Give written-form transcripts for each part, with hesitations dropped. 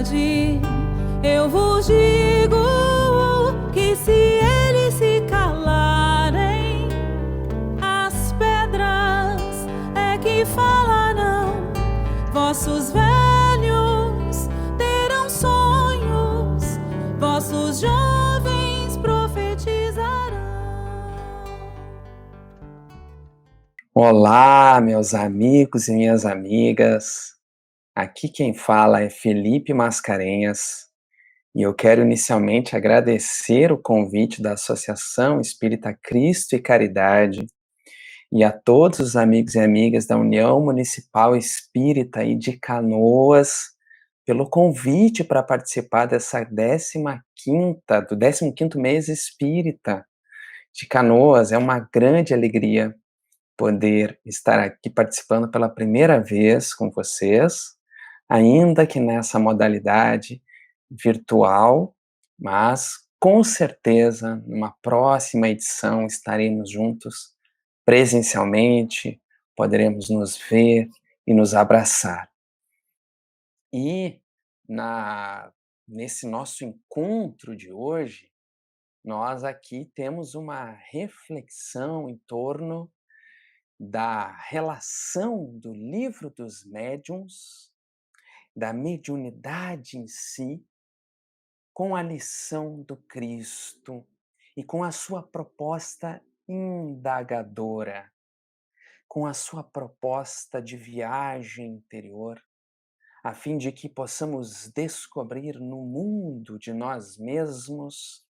verdade, eu vos digo que se eles se calarem, as pedras é que falarão. Vossos velhos terão sonhos, vossos jovens profetizarão. Olá, meus amigos e minhas amigas. Aqui quem fala é Felipe Mascarenhas e eu quero inicialmente agradecer o convite da Associação Espírita Cristo e Caridade e a todos os amigos e amigas da União Municipal Espírita e de Canoas pelo convite para participar dessa do 15º mês espírita de Canoas. É uma grande alegria poder estar aqui participando pela primeira vez com vocês, ainda que nessa modalidade virtual, mas com certeza numa próxima edição estaremos juntos presencialmente, poderemos nos ver e nos abraçar. E nesse nosso encontro de hoje, nós aqui temos uma reflexão em torno da relação do Livro dos Médiuns, da mediunidade em si, com a lição do Cristo e com a sua proposta indagadora, com a sua proposta de viagem interior, a fim de que possamos descobrir no mundo de nós mesmos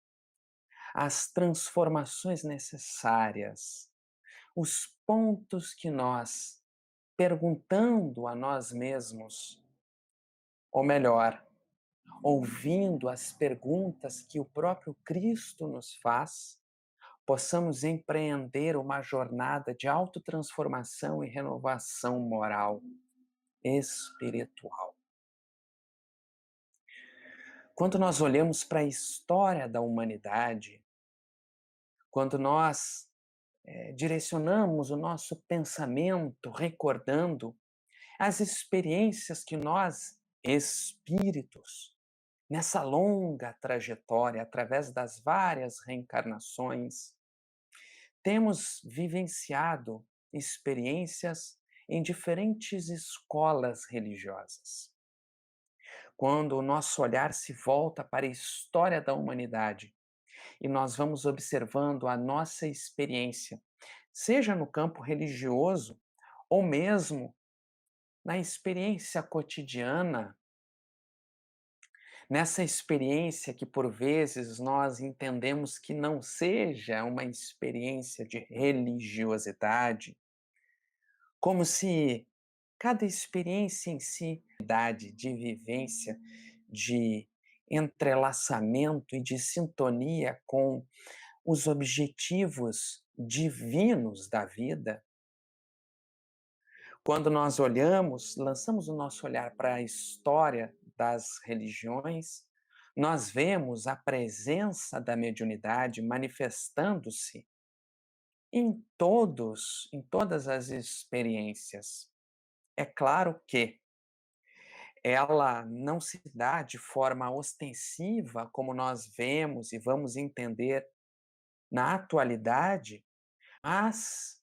as transformações necessárias, os pontos que nós, perguntando a nós mesmos, ou melhor, ouvindo as perguntas que o próprio Cristo nos faz, possamos empreender uma jornada de autotransformação e renovação moral, espiritual. Quando nós olhamos para a história da humanidade, quando nós direcionamos o nosso pensamento recordando as experiências que nós, espíritos, nessa longa trajetória, através das várias reencarnações, temos vivenciado experiências em diferentes escolas religiosas. Quando o nosso olhar se volta para a história da humanidade e nós vamos observando a nossa experiência, seja no campo religioso ou mesmo na experiência cotidiana, nessa experiência que por vezes nós entendemos que não seja uma experiência de religiosidade, como se cada experiência em si, de vivência, de entrelaçamento e de sintonia com os objetivos divinos da vida. Quando nós olhamos, lançamos o nosso olhar para a história das religiões, nós vemos a presença da mediunidade manifestando-se em todas as experiências. É claro que ela não se dá de forma ostensiva, como nós vemos e vamos entender na atualidade, mas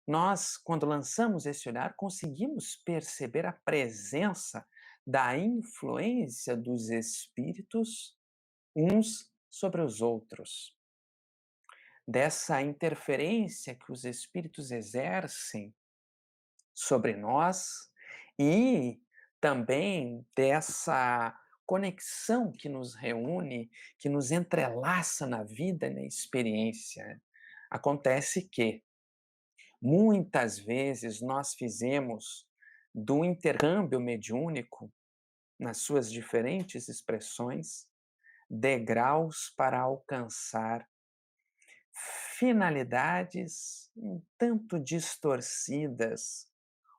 nós, quando lançamos esse olhar, conseguimos perceber a presença da influência dos espíritos uns sobre os outros, dessa interferência que os espíritos exercem sobre nós e também dessa conexão que nos reúne, que nos entrelaça na vida e na experiência. Acontece que muitas vezes nós fizemos do intercâmbio mediúnico, nas suas diferentes expressões, degraus para alcançar finalidades um tanto distorcidas,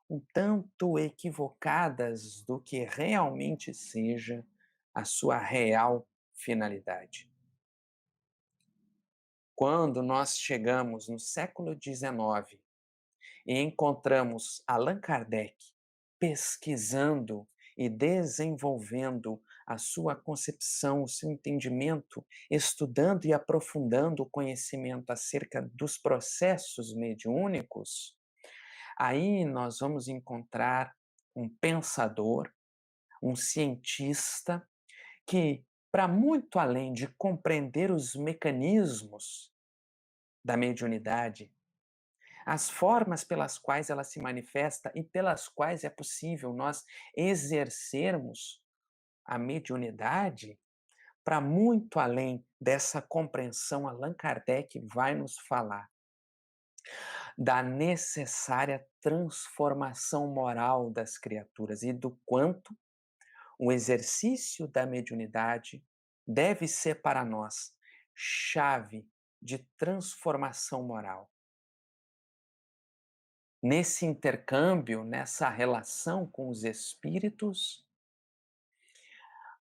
um tanto equivocadas do que realmente seja a sua real finalidade. Quando nós chegamos no século XIX e encontramos Allan Kardec pesquisando e desenvolvendo a sua concepção, o seu entendimento, estudando e aprofundando o conhecimento acerca dos processos mediúnicos, aí nós vamos encontrar um pensador, um cientista, que, para muito além de compreender os mecanismos da mediunidade, as formas pelas quais ela se manifesta e pelas quais é possível nós exercermos a mediunidade, para muito além dessa compreensão, Allan Kardec vai nos falar da necessária transformação moral das criaturas e do quanto o exercício da mediunidade deve ser para nós chave de transformação moral. Nesse intercâmbio, nessa relação com os espíritos,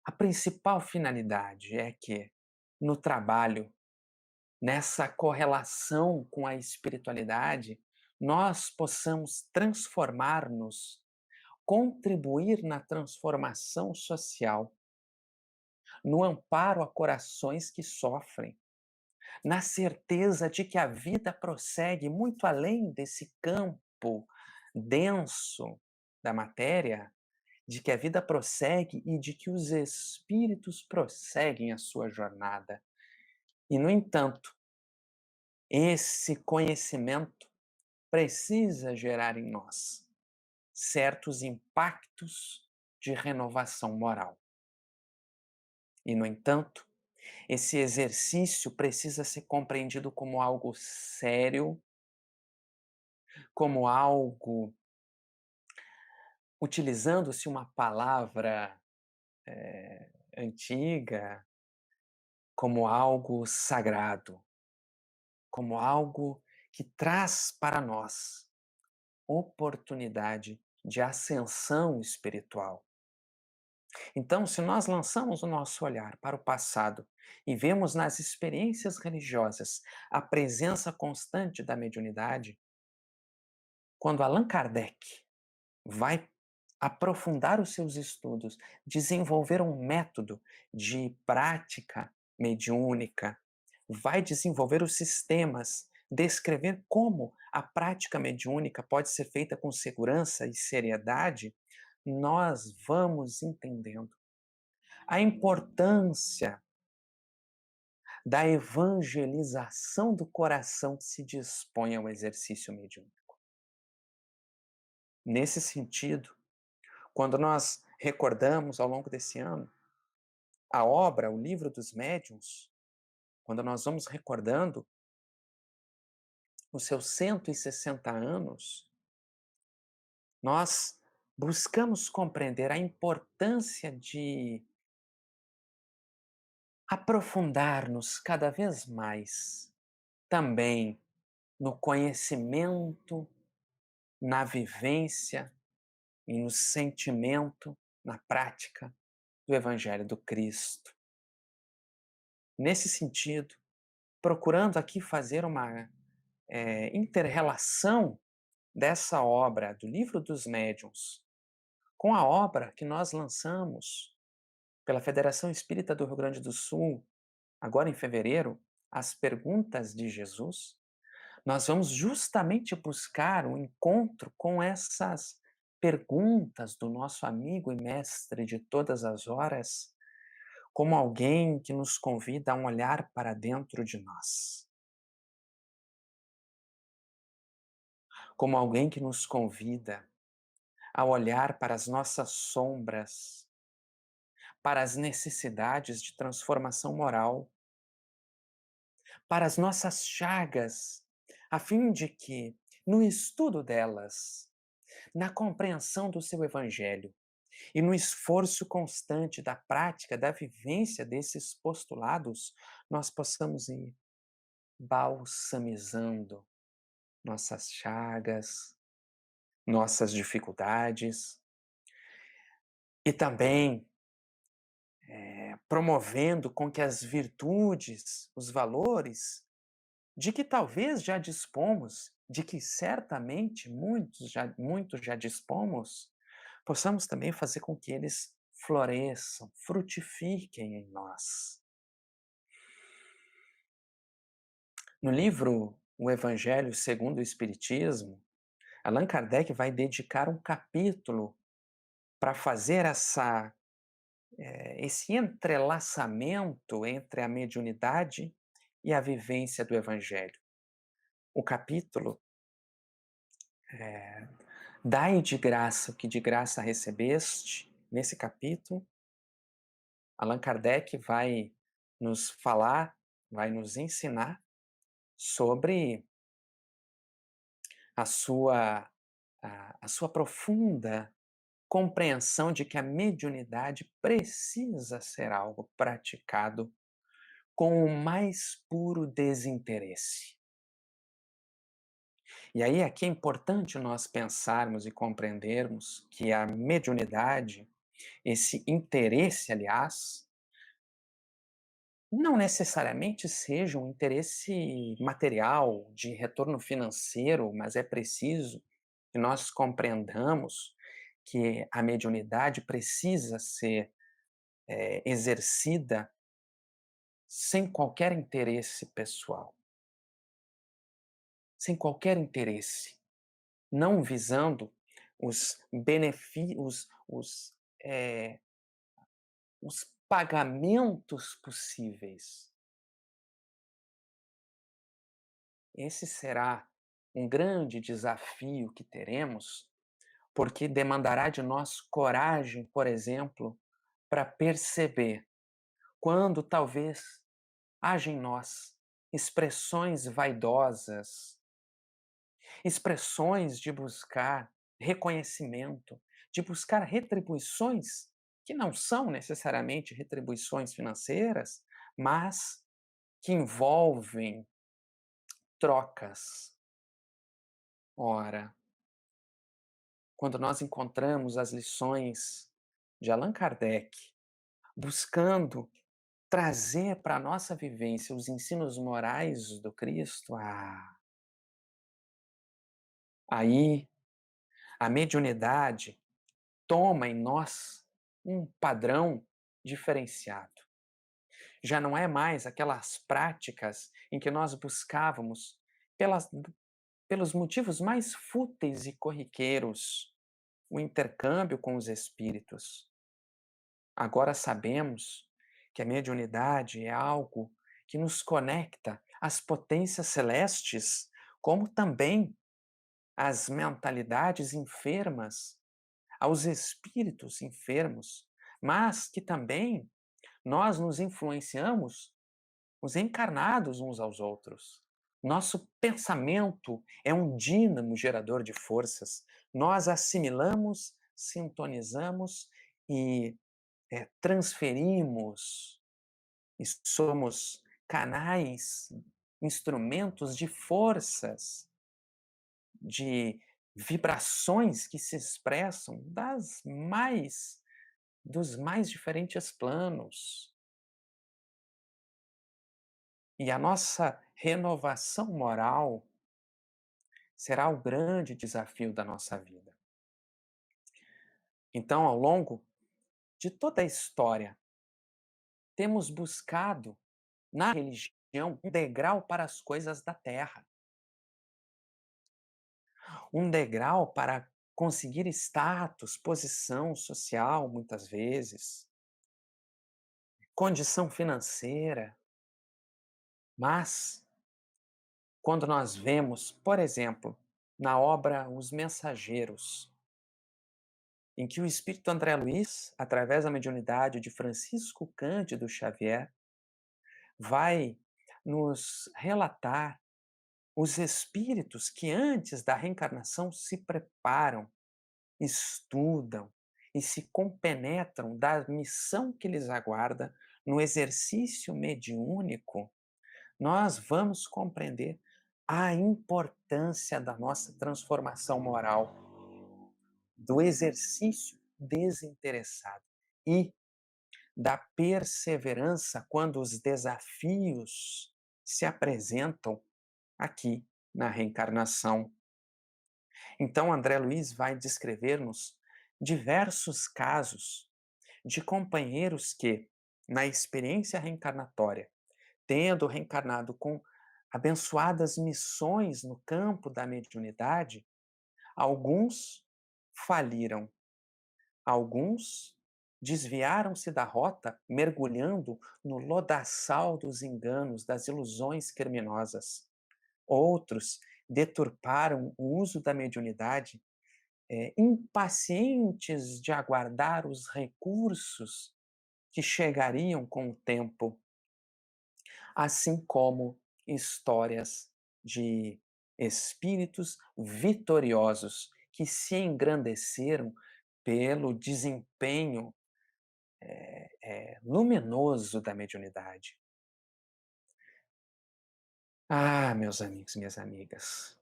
a principal finalidade é que, no trabalho, nessa correlação com a espiritualidade, nós possamos transformar-nos, contribuir na transformação social, no amparo a corações que sofrem, na certeza de que a vida prossegue muito além desse campo denso da matéria, de que a vida prossegue e de que os espíritos prosseguem a sua jornada. E, no entanto, esse conhecimento precisa gerar em nós certos impactos de renovação moral. E, no entanto, esse exercício precisa ser compreendido como algo sério, como algo, utilizando-se uma palavra antiga, como algo sagrado, como algo que traz para nós oportunidade de ascensão espiritual. Então, se nós lançamos o nosso olhar para o passado e vemos nas experiências religiosas a presença constante da mediunidade, quando Allan Kardec vai aprofundar os seus estudos, desenvolver um método de prática mediúnica, vai desenvolver os sistemas, descrever como a prática mediúnica pode ser feita com segurança e seriedade, nós vamos entendendo a importância da evangelização do coração que se dispõe ao exercício mediúnico. Nesse sentido, quando nós recordamos ao longo desse ano a obra, o Livro dos Médiuns, quando nós vamos recordando os seus 160 anos, nós buscamos compreender a importância de aprofundar-nos cada vez mais também no conhecimento, na vivência e no sentimento, na prática do Evangelho do Cristo. Nesse sentido, procurando aqui fazer uma inter-relação dessa obra do Livro dos Médiuns com a obra que nós lançamos pela Federação Espírita do Rio Grande do Sul, agora em fevereiro, As Perguntas de Jesus, nós vamos justamente buscar um encontro com essas perguntas do nosso amigo e mestre de todas as horas, como alguém que nos convida a um olhar para dentro de nós. Como alguém que nos convida a olhar para as nossas sombras, para as necessidades de transformação moral, para as nossas chagas, a fim de que, no estudo delas, na compreensão do seu Evangelho e no esforço constante da prática, da vivência desses postulados, nós possamos ir balsamizando nossas chagas, nossas dificuldades e também promovendo com que as virtudes, os valores, de que talvez já dispomos, de que certamente muito já dispomos, possamos também fazer com que eles floresçam, frutifiquem em nós. No livro O Evangelho segundo o Espiritismo, Allan Kardec vai dedicar um capítulo para fazer esse entrelaçamento entre a mediunidade e a vivência do Evangelho. O capítulo Dai de graça o que de graça recebeste. Nesse capítulo, Allan Kardec vai nos falar, vai nos ensinar sobre a sua, a sua profunda compreensão de que a mediunidade precisa ser algo praticado com o mais puro desinteresse. E aí aqui é importante nós pensarmos e compreendermos que a mediunidade, esse interesse, aliás, não necessariamente seja um interesse material, de retorno financeiro, mas é preciso que nós compreendamos que a mediunidade precisa ser exercida sem qualquer interesse pessoal, sem qualquer interesse, não visando os benefícios, os pagamentos possíveis. Esse será um grande desafio que teremos, porque demandará de nós coragem, por exemplo, para perceber quando talvez haja em nós expressões vaidosas, expressões de buscar reconhecimento, de buscar retribuições que não são necessariamente retribuições financeiras, mas que envolvem trocas. Ora, quando nós encontramos as lições de Allan Kardec, buscando trazer para a nossa vivência os ensinos morais do Cristo, aí a mediunidade toma em nós um padrão diferenciado. Já não é mais aquelas práticas em que nós buscávamos pelos motivos mais fúteis e corriqueiros o intercâmbio com os espíritos. Agora sabemos que a mediunidade é algo que nos conecta às potências celestes, como também às mentalidades enfermas, aos espíritos enfermos, mas que também nós nos influenciamos, os encarnados uns aos outros. Nosso pensamento é um dínamo gerador de forças. Nós assimilamos, sintonizamos e transferimos e somos canais, instrumentos de forças, de vibrações que se expressam dos mais diferentes planos. E a nossa renovação moral será o grande desafio da nossa vida. Então, ao longo de toda a história, temos buscado na religião um degrau para as coisas da terra, um degrau para conseguir status, posição social, muitas vezes, condição financeira. Mas, quando nós vemos, por exemplo, na obra Os Mensageiros, em que o espírito André Luiz, através da mediunidade de Francisco Cândido Xavier, vai nos relatar os espíritos que antes da reencarnação se preparam, estudam e se compenetram da missão que lhes aguarda no exercício mediúnico, nós vamos compreender a importância da nossa transformação moral, do exercício desinteressado e da perseverança quando os desafios se apresentam aqui na reencarnação. Então, André Luiz vai descrever-nos diversos casos de companheiros que, na experiência reencarnatória, tendo reencarnado com abençoadas missões no campo da mediunidade, alguns faliram, alguns desviaram-se da rota, mergulhando no lodaçal dos enganos, das ilusões criminosas. Outros deturparam o uso da mediunidade, impacientes de aguardar os recursos que chegariam com o tempo, assim como histórias de espíritos vitoriosos que se engrandeceram pelo desempenho luminoso da mediunidade. Ah, meus amigos e minhas amigas,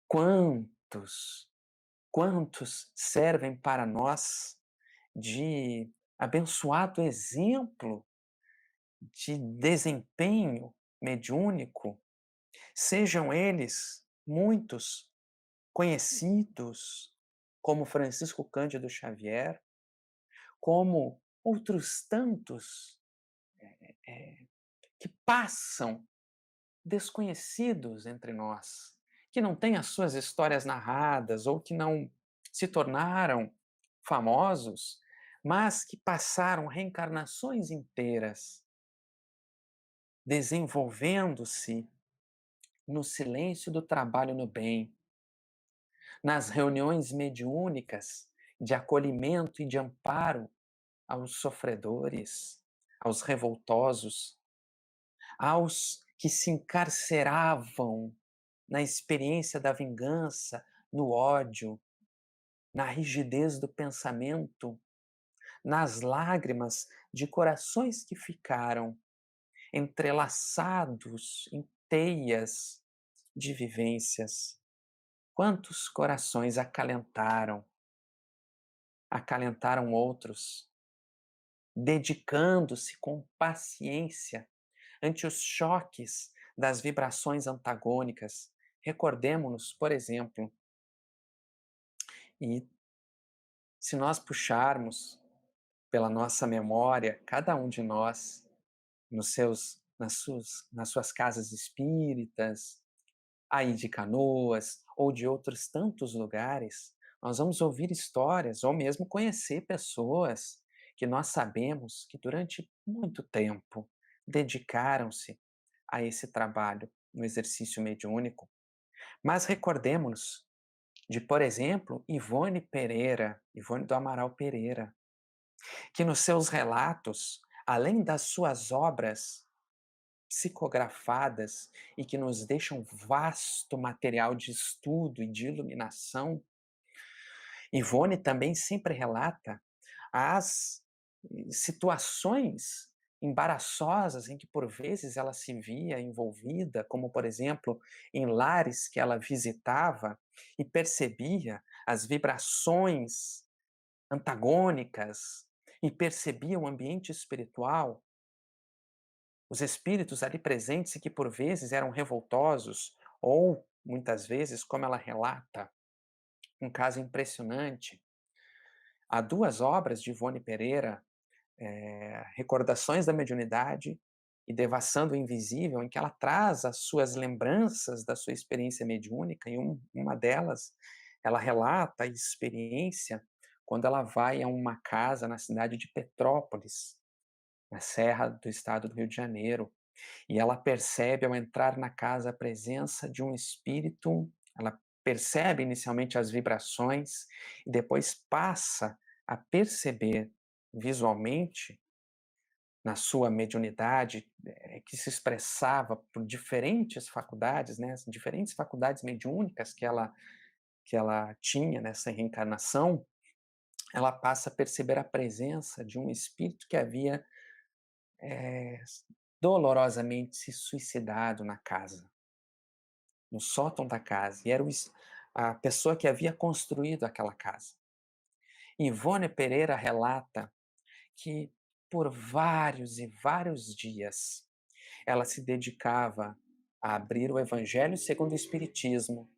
quantos, quantos servem para nós de abençoado exemplo de desempenho mediúnico, sejam eles muitos conhecidos, como Francisco Cândido Xavier, como outros tantos que passam desconhecidos entre nós, que não têm as suas histórias narradas ou que não se tornaram famosos, mas que passaram reencarnações inteiras desenvolvendo-se no silêncio do trabalho no bem, nas reuniões mediúnicas de acolhimento e de amparo aos sofredores, aos revoltosos, aos que se encarceravam na experiência da vingança, no ódio, na rigidez do pensamento, nas lágrimas de corações que ficaram entrelaçados em teias de vivências. Quantos corações acalentaram outros, dedicando-se com paciência ante os choques das vibrações antagônicas. Recordemo-nos, por exemplo, e se nós puxarmos pela nossa memória, cada um de nós, nas suas casas espíritas, aí de Canoas ou de outros tantos lugares, nós vamos ouvir histórias ou mesmo conhecer pessoas que nós sabemos que durante muito tempo dedicaram-se a esse trabalho no exercício mediúnico. Mas recordemos-nos de, por exemplo, Ivone do Amaral Pereira, que nos seus relatos, além das suas obras psicografadas e que nos deixam vasto material de estudo e de iluminação, Ivone também sempre relata as situações embaraçosas em que por vezes ela se via envolvida, como por exemplo em lares que ela visitava e percebia as vibrações antagônicas e percebia o ambiente espiritual, os espíritos ali presentes e que por vezes eram revoltosos ou muitas vezes, como ela relata, um caso impressionante. Há duas obras de Ivone Pereira, Recordações da Mediunidade e Devassando o Invisível, em que ela traz as suas lembranças da sua experiência mediúnica, e uma delas, ela relata a experiência quando ela vai a uma casa na cidade de Petrópolis, na serra do estado do Rio de Janeiro, e ela percebe ao entrar na casa a presença de um espírito, ela percebe inicialmente as vibrações e depois passa a perceber visualmente, na sua mediunidade, que se expressava por diferentes faculdades, né, as diferentes faculdades mediúnicas que ela tinha nessa reencarnação, ela passa a perceber a presença de um espírito que havia dolorosamente se suicidado na casa, no sótão da casa, e era a pessoa que havia construído aquela casa. Ivone Pereira relata que por vários e vários dias ela se dedicava a abrir o Evangelho segundo o Espiritismo,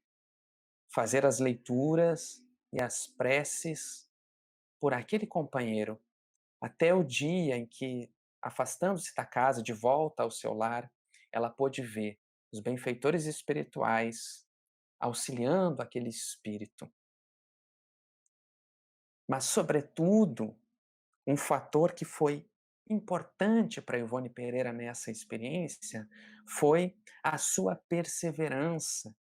fazer as leituras e as preces por aquele companheiro até o dia em que, afastando-se da casa de volta ao seu lar, ela pôde ver os benfeitores espirituais auxiliando aquele espírito. Mas, sobretudo, um fator que foi importante para Ivone Pereira nessa experiência foi a sua perseverança,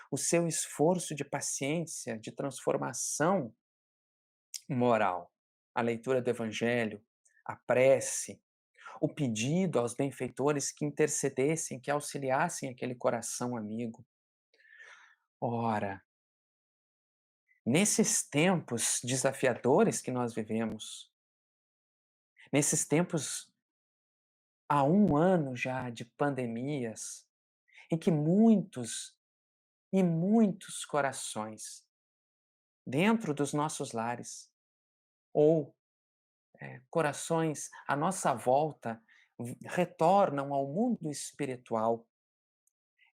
o seu esforço de paciência, de transformação moral. A leitura do Evangelho, a prece, o pedido aos benfeitores que intercedessem, que auxiliassem aquele coração amigo. Ora, nesses tempos desafiadores que nós vivemos, nesses tempos há um ano já de pandemias, em que muitos e muitos corações, dentro dos nossos lares, ou corações à nossa volta, retornam ao mundo espiritual,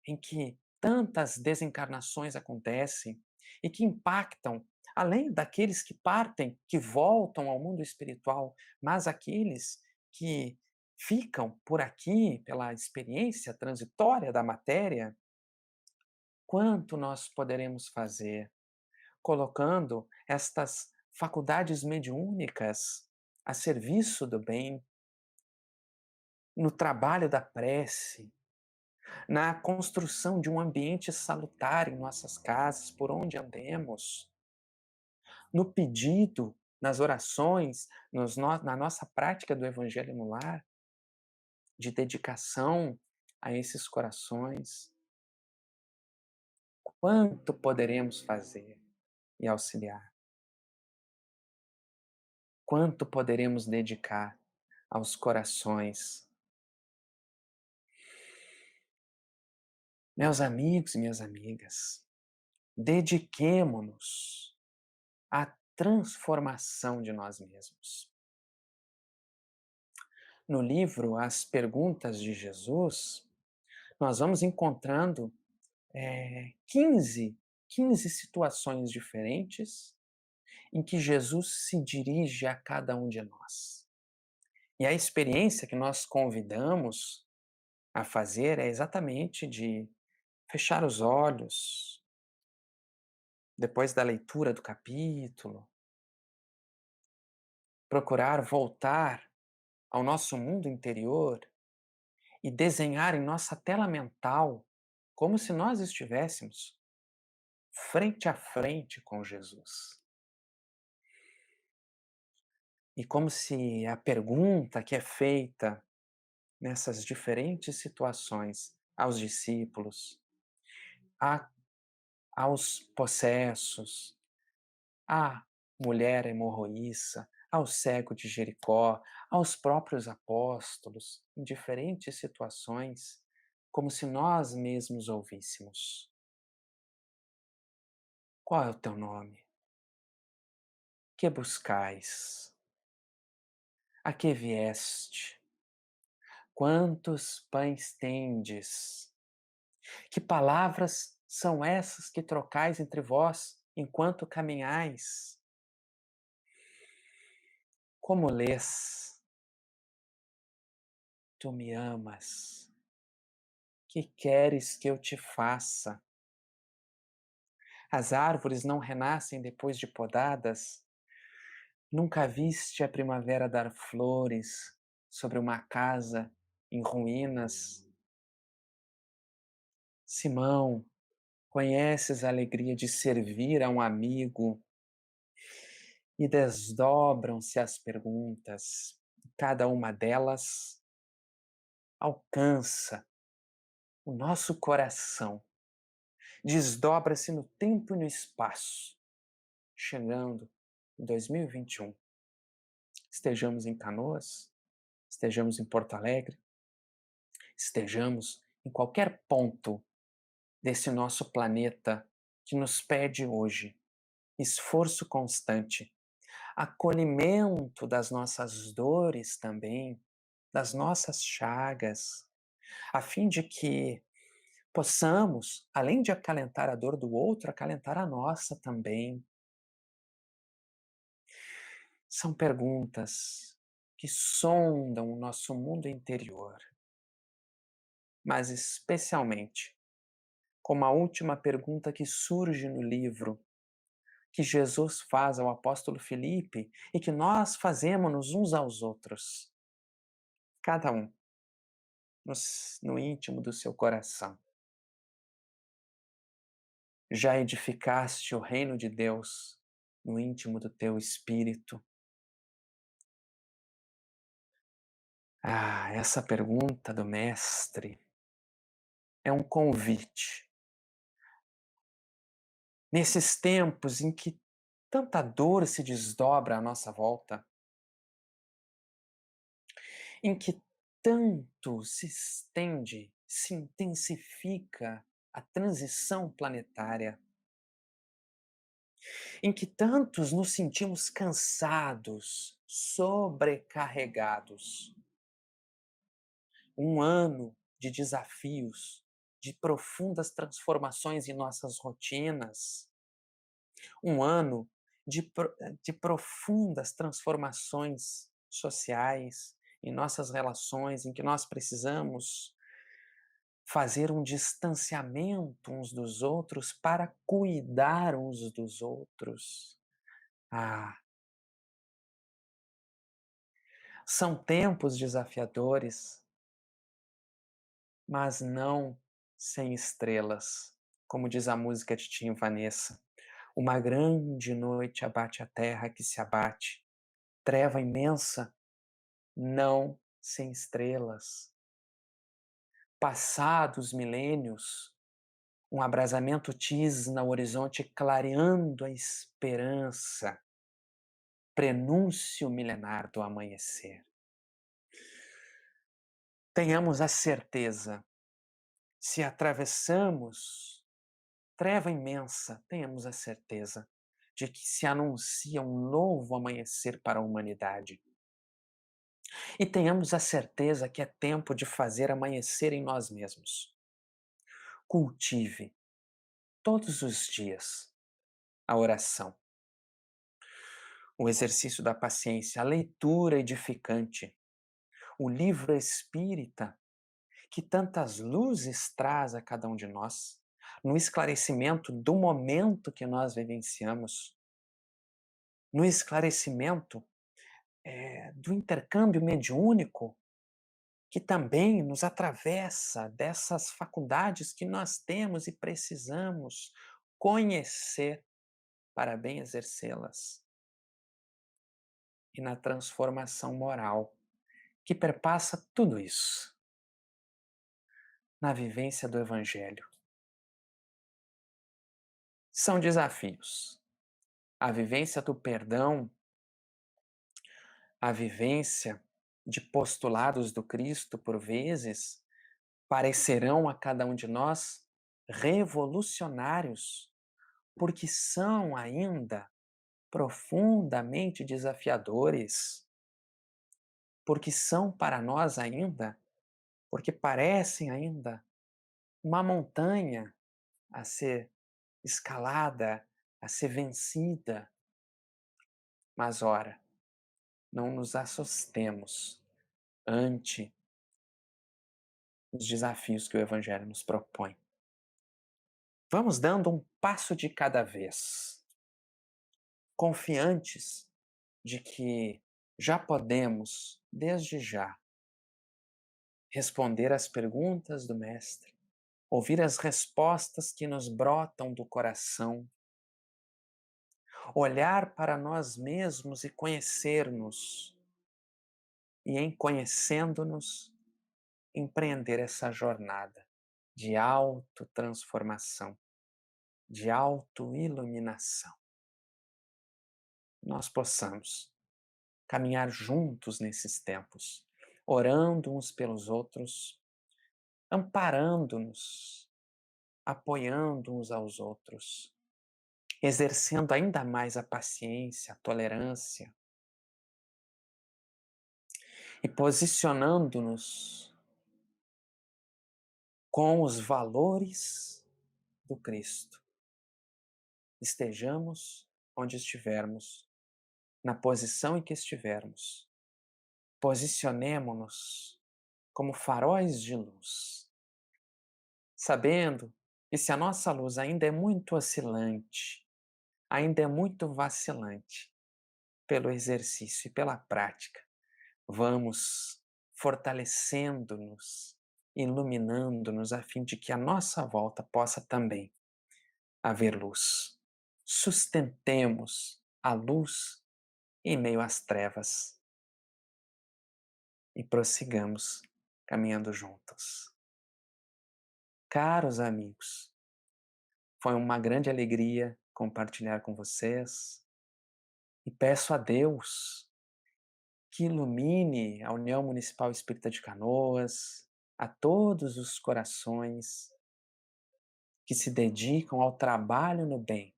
em que tantas desencarnações acontecem e que impactam, além daqueles que partem, que voltam ao mundo espiritual, mas aqueles que ficam por aqui pela experiência transitória da matéria, quanto nós poderemos fazer colocando estas faculdades mediúnicas a serviço do bem, no trabalho da prece, na construção de um ambiente salutar em nossas casas, por onde andemos, no pedido, nas orações, na nossa prática do Evangelho no lar, de dedicação a esses corações. Quanto poderemos fazer e auxiliar? Quanto poderemos dedicar aos corações? Meus amigos e minhas amigas, dediquemo-nos à transformação de nós mesmos. No livro As Perguntas de Jesus, nós vamos encontrando 15 situações diferentes em que Jesus se dirige a cada um de nós. E a experiência que nós convidamos a fazer é exatamente de fechar os olhos, depois da leitura do capítulo, procurar voltar ao nosso mundo interior e desenhar em nossa tela mental como se nós estivéssemos frente a frente com Jesus. E como se a pergunta que é feita nessas diferentes situações aos discípulos, aos possessos, à mulher hemorroíça, ao cego de Jericó, aos próprios apóstolos, em diferentes situações, como se nós mesmos ouvíssemos. Qual é o teu nome? Que buscais? A que vieste? Quantos pães tendes? Que palavras são essas que trocais entre vós enquanto caminhais? Como lês? Tu me amas. Que queres que eu te faça? As árvores não renascem depois de podadas? Nunca viste a primavera dar flores sobre uma casa em ruínas? Simão, conheces a alegria de servir a um amigo? E desdobram-se as perguntas. Cada uma delas alcança o nosso coração, desdobra-se no tempo e no espaço, chegando em 2021. Estejamos em Canoas, estejamos em Porto Alegre, estejamos em qualquer ponto desse nosso planeta que nos pede hoje esforço constante, acolhimento das nossas dores também, das nossas chagas, a fim de que possamos, além de acalentar a dor do outro, acalentar a nossa também. São perguntas que sondam o nosso mundo interior, mas especialmente como a última pergunta que surge no livro, que Jesus faz ao apóstolo Filipe e que nós fazemos uns aos outros, cada um no íntimo do seu coração. Já edificaste o reino de Deus no íntimo do teu espírito? Ah, essa pergunta do Mestre é um convite. Nesses tempos em que tanta dor se desdobra à nossa volta, em que tanto se estende, se intensifica a transição planetária, em que tantos nos sentimos cansados, sobrecarregados. Um ano de desafios, de profundas transformações em nossas rotinas, um ano de profundas transformações sociais em nossas relações, em que nós precisamos fazer um distanciamento uns dos outros para cuidar uns dos outros. Ah, são tempos desafiadores, mas não sem estrelas. Como diz a música de Tim Vanessa, uma grande noite abate a terra que se abate, treva imensa, não sem estrelas. Passados milênios, um abrasamento tisna o horizonte clareando a esperança, prenúncio milenar do amanhecer. Tenhamos a certeza, se atravessamos treva imensa, tenhamos a certeza de que se anuncia um novo amanhecer para a humanidade. E tenhamos a certeza que é tempo de fazer amanhecer em nós mesmos. Cultive todos os dias a oração, o exercício da paciência, a leitura edificante, o livro espírita que tantas luzes traz a cada um de nós, no esclarecimento do momento que nós vivenciamos, no esclarecimento do intercâmbio mediúnico que também nos atravessa dessas faculdades que nós temos e precisamos conhecer para bem exercê-las. E na transformação moral que perpassa tudo isso, na vivência do Evangelho. São desafios. A vivência do perdão, a vivência de postulados do Cristo, por vezes, parecerão a cada um de nós revolucionários, porque são ainda profundamente desafiadores, porque são para nós ainda, porque parecem ainda uma montanha a ser escalada, a ser vencida. Mas, ora, não nos assustemos ante os desafios que o Evangelho nos propõe. Vamos dando um passo de cada vez, confiantes de que já podemos, desde já, responder às perguntas do Mestre, ouvir as respostas que nos brotam do coração, olhar para nós mesmos e conhecer-nos, e em conhecendo-nos, empreender essa jornada de autotransformação, de autoiluminação. Nós possamos caminhar juntos nesses tempos, orando uns pelos outros, amparando-nos, apoiando uns aos outros, exercendo ainda mais a paciência, a tolerância e posicionando-nos com os valores do Cristo. Estejamos onde estivermos, na posição em que estivermos, posicionemo-nos como faróis de luz, sabendo que se a nossa luz ainda é muito oscilante, ainda é muito vacilante, pelo exercício e pela prática, vamos fortalecendo-nos, iluminando-nos, a fim de que a nossa volta possa também haver luz. Sustentemos a luz em meio às trevas e prossigamos caminhando juntos. Caros amigos, foi uma grande alegria compartilhar com vocês e peço a Deus que ilumine a União Municipal Espírita de Canoas, a todos os corações que se dedicam ao trabalho no bem.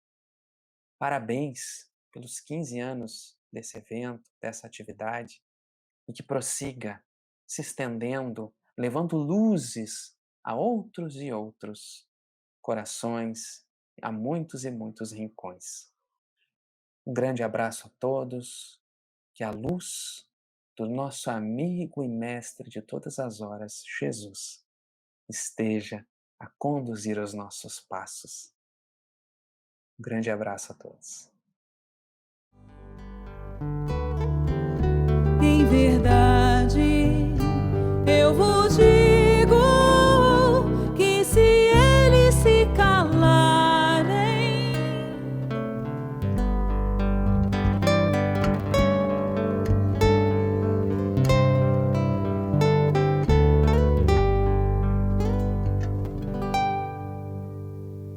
Parabéns pelos 15 anos desse evento, dessa atividade, e que prossiga se estendendo, levando luzes a outros e outros corações, a muitos e muitos rincões. Um grande abraço a todos, que a luz do nosso amigo e mestre de todas as horas, Jesus, esteja a conduzir os nossos passos. Um grande abraço a todos. Em verdade.